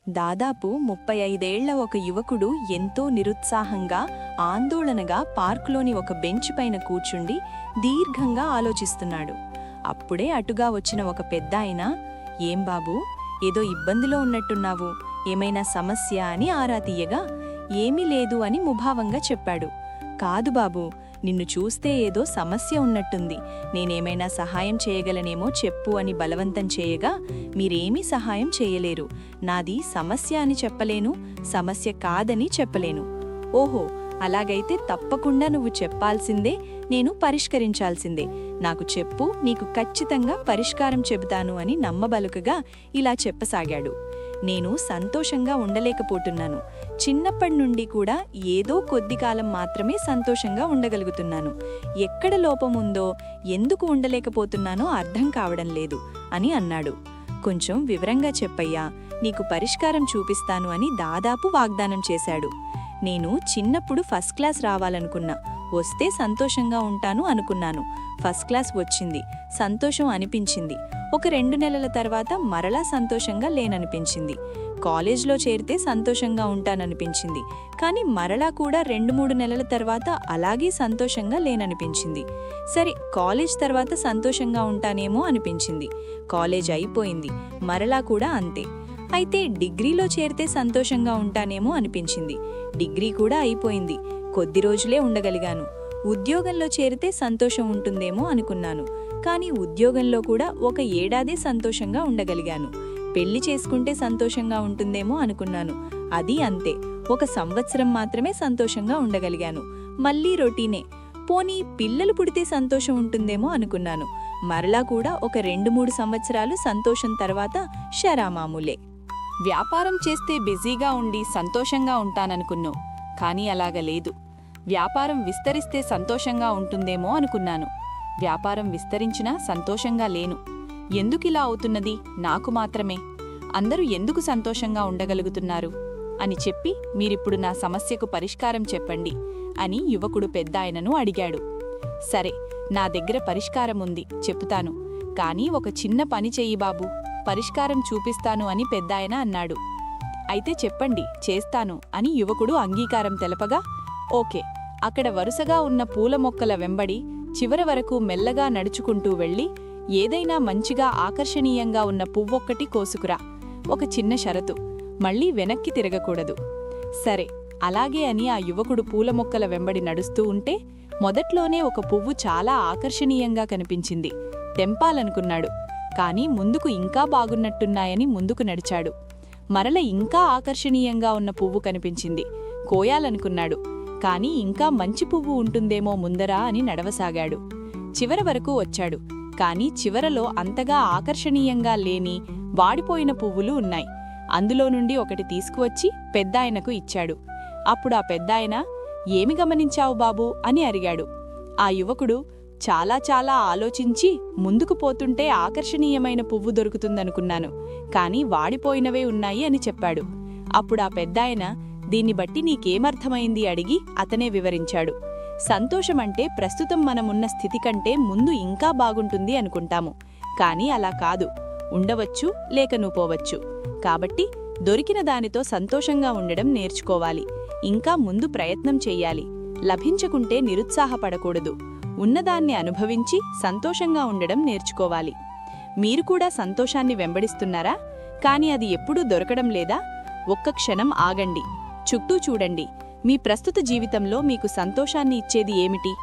దాదాపు 35 ఏళ్ల ఒక యువకుడు ఎంతో నిరుత్సాహంగా ఆందోళనగా పార్కులోని ఒక బెంచ్ పైన కూర్చుండి దీర్ఘంగా ఆలోచిస్తున్నాడు. అప్పుడే అటుగా వచ్చిన ఒక పెద్దాయన, "ఏం బాబూ, ఏదో ఇబ్బందిలో ఉన్నట్టున్నావు, ఏమైనా సమస్య?" అని ఆరా తీయగా, "ఏమీ లేదు" అని ముభావంగా చెప్పాడు. "కాదు బాబూ, నిన్ను చూస్తే ఏదో సమస్య ఉన్నట్టుంది, నేనేమైనా సహాయం చేయగలనేమో చెప్పు" అని బలవంతం చేయగా, "మీరేమీ సహాయం చేయలేరు, నాది సమస్య అని చెప్పలేను, సమస్య కాదని చెప్పలేను." "ఓహో, అలాగైతే తప్పకుండా నువ్వు చెప్పాల్సిందే, నేను పరిష్కరించాల్సిందే. నాకు చెప్పు, నీకు ఖచ్చితంగా పరిష్కారం చెబుతాను" అని నమ్మబలుకగా ఇలా చెప్పసాగాడు. "నేను సంతోషంగా ఉండలేకపోతున్నాను. చిన్నప్పటి నుండి కూడా ఏదో కొద్ది కాలం మాత్రమే సంతోషంగా ఉండగలుగుతున్నాను. ఎక్కడ లోపముందో, ఎందుకు ఉండలేకపోతున్నానో అర్థం కావడం లేదు" అని అన్నాడు. "కొంచెం వివరంగా చెప్పయ్యా, నీకు పరిష్కారం చూపిస్తాను" అని దాదాపు వాగ్దానం చేశాడు. "నేను చిన్నప్పుడు ఫస్ట్ క్లాస్ రావాలనుకున్నా, వస్తే సంతోషంగా ఉంటాను అనుకున్నాను. ఫస్ట్ క్లాస్ వచ్చింది, సంతోషం అనిపించింది. ఒక 2 నెలల తర్వాత మరలా సంతోషంగా లేననిపించింది. కాలేజ్లో చేరితే సంతోషంగా ఉంటాననిపించింది, కానీ మరలా కూడా 2-3 నెలల తర్వాత అలాగే సంతోషంగా లేననిపించింది. సరే, కాలేజ్ తర్వాత సంతోషంగా ఉంటానేమో అనిపించింది. కాలేజ్ అయిపోయింది, మరలా కూడా అంతే. అయితే డిగ్రీలో చేరితే సంతోషంగా ఉంటానేమో అనిపించింది. డిగ్రీ కూడా అయిపోయింది, కొద్ది రోజులే ఉండగలిగాను. ఉద్యోగంలో చేరితే సంతోషం ఉంటుందేమో అనుకున్నాను, కానీ ఉద్యోగంలో కూడా 1 ఏడాదే సంతోషంగా ఉండగలిగాను. పెళ్లి చేసుకుంటే సంతోషంగా ఉంటుందేమో అనుకున్నాను, అది అంతే, 1 సంవత్సరం మాత్రమే సంతోషంగా ఉండగలిగాను. మళ్ళీ రొటీనే. పోనీ పిల్లలు పుడితే సంతోషం ఉంటుందేమో అనుకున్నాను, మరలా కూడా ఒక 2-3 సంవత్సరాలు సంతోషం తర్వాత షరామామూలే. వ్యాపారం చేస్తే బిజీగా ఉండి సంతోషంగా ఉంటాననుకున్నావు, కానీ అలాగ లేదు. వ్యాపారం విస్తరిస్తే సంతోషంగా ఉంటుందేమో అనుకున్నాను, వ్యాపారం విస్తరించినా సంతోషంగా లేను. ఎందుకిలా అవుతున్నది నాకు మాత్రమే? అందరూ ఎందుకు సంతోషంగా ఉండగలుగుతున్నారు అని చెప్పి, మీరిప్పుడు నా సమస్యకు పరిష్కారం చెప్పండి అని యువకుడు పెద్దాయనను అడిగాడు. "సరే, నా దగ్గర పరిష్కారం ఉంది, చెప్తాను. కానీ ఒక చిన్న పని చెయ్యి బాబూ, పరిష్కారం చూపిస్తాను" అని పెద్దాయన అన్నాడు. "అయితే చెప్పండి, చేస్తాను" అని యువకుడు అంగీకారం తెలపగా, "ఓకే, అక్కడ వరుసగా ఉన్న పూల మొక్కల వెంబడి చివరి వరకు మెల్లగా నడుచుకుంటూ వెళ్ళి ఏదైనా మంచిగా ఆకర్షణీయంగా ఉన్న పువ్వొక్కటి కోసుకురా. ఒక చిన్న షరతు, మళ్ళీ వెనక్కి తిరగకూడదు." సరే, అలాగే అని ఆ యువకుడు పూల మొక్కల వెంబడి నడుస్తూ ఉంటే మొదట్లోనే ఒక పువ్వు చాలా ఆకర్షణీయంగా కనిపించింది. తెంపాలనుకున్నాడు, కానీ ముందుకు ఇంకా బాగున్నట్టున్నాయని ముందుకు నడిచాడు. మరల ఇంకా ఆకర్షణీయంగా ఉన్న పువ్వు కనిపించింది. కోయాలనుకున్నాడు, కానీ ఇంకా మంచి పువ్వు ఉంటుందేమో ముందరా అని నడవసాగాడు. చివరి వరకు వచ్చాడు, కానీ చివరలో అంతగా ఆకర్షణీయంగా లేని వాడిపోయిన పువ్వులు ఉన్నాయి. అందులో నుండి ఒకటి తీసుకువచ్చి పెద్దాయనకు ఇచ్చాడు. అప్పుడు ఆ పెద్దాయన, "ఏమి గమనించావు బాబూ" అని అడిగాడు. ఆ యువకుడు చాలా చాలా ఆలోచించి, "ముందుకు పోతుంటే ఆకర్షణీయమైన పువ్వు దొరుకుతుందనుకున్నాను, కానీ వాడిపోయినవే ఉన్నాయి" అని చెప్పాడు. అప్పుడు ఆ పెద్దాయన, "దీన్ని బట్టి నీకేమర్థమైంది" అడిగి అతనే వివరించాడు. సంతోషమంటే ప్రస్తుతం మనమున్న స్థితి కంటే ముందు ఇంకా బాగుంటుంది అనుకుంటాము, కానీ అలా కాదు. ఉండవచ్చు, లేక నువ్వు పోవచ్చు. కాబట్టి దొరికిన దానితో సంతోషంగా ఉండడం నేర్చుకోవాలి. ఇంకా ముందు ప్రయత్నం చెయ్యాలి. లభించకుంటే నిరుత్సాహపడకూడదు. ఉన్నదాన్ని అనుభవించి సంతోషంగా ఉండడం నేర్చుకోవాలి. మీరు కూడా సంతోషాన్ని వెంబడిస్తున్నారా? కానీ అది ఎప్పుడూ దొరకడం లేదా? ఒక్క క్షణం ఆగండి, చుట్టూ చూడండి. మీ ప్రస్తుత జీవితంలో మీకు సంతోషాన్ని ఇచ్చేది ఏమిటి?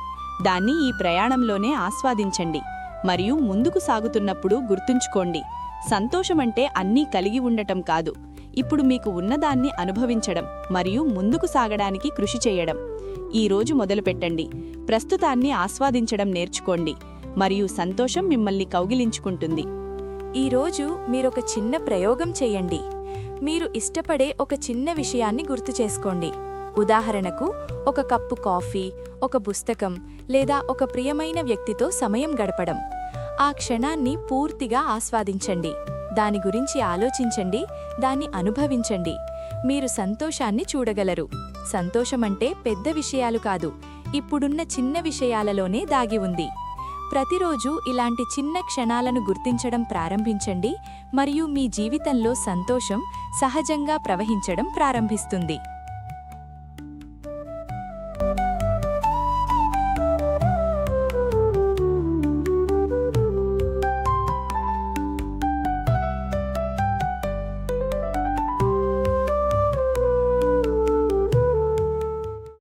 దాన్ని ఈ ప్రయాణంలోనే ఆస్వాదించండి. మరియు ముందుకు సాగుతున్నప్పుడు గుర్తుంచుకోండి, సంతోషమంటే అన్నీ కలిగి ఉండటం కాదు, ఇప్పుడు మీకు ఉన్నదాన్ని అనుభవించడం మరియు ముందుకు సాగడానికి కృషి చేయడం. ఈరోజు మొదలుపెట్టండి. ప్రస్తుతాన్ని ఆస్వాదించడం నేర్చుకోండి, మరియు సంతోషం మిమ్మల్ని కౌగిలించుకుంటుంది. ఈరోజు మీరొక చిన్న ప్రయోగం చెయ్యండి. మీరు ఇష్టపడే ఒక చిన్న విషయాన్ని గుర్తు చేసుకోండి. ఉదాహరణకు, ఒక కప్పు కాఫీ, ఒక పుస్తకం, లేదా ఒక ప్రియమైన వ్యక్తితో సమయం గడపడం. ఆ క్షణాన్ని పూర్తిగా ఆస్వాదించండి. దాని గురించి ఆలోచించండి, దాన్ని అనుభవించండి. మీరు సంతోషాన్ని చూడగలరు. సంతోషమంటే పెద్ద విషయాలు కాదు, ఇప్పుడున్న చిన్న విషయాలలోనే దాగి ఉంది. ప్రతిరోజు ఇలాంటి చిన్న క్షణాలను గుర్తించడం ప్రారంభించండి మరియు మీ జీవితంలో సంతోషం సహజంగా ప్రవహించడం ప్రారంభిస్తుంది.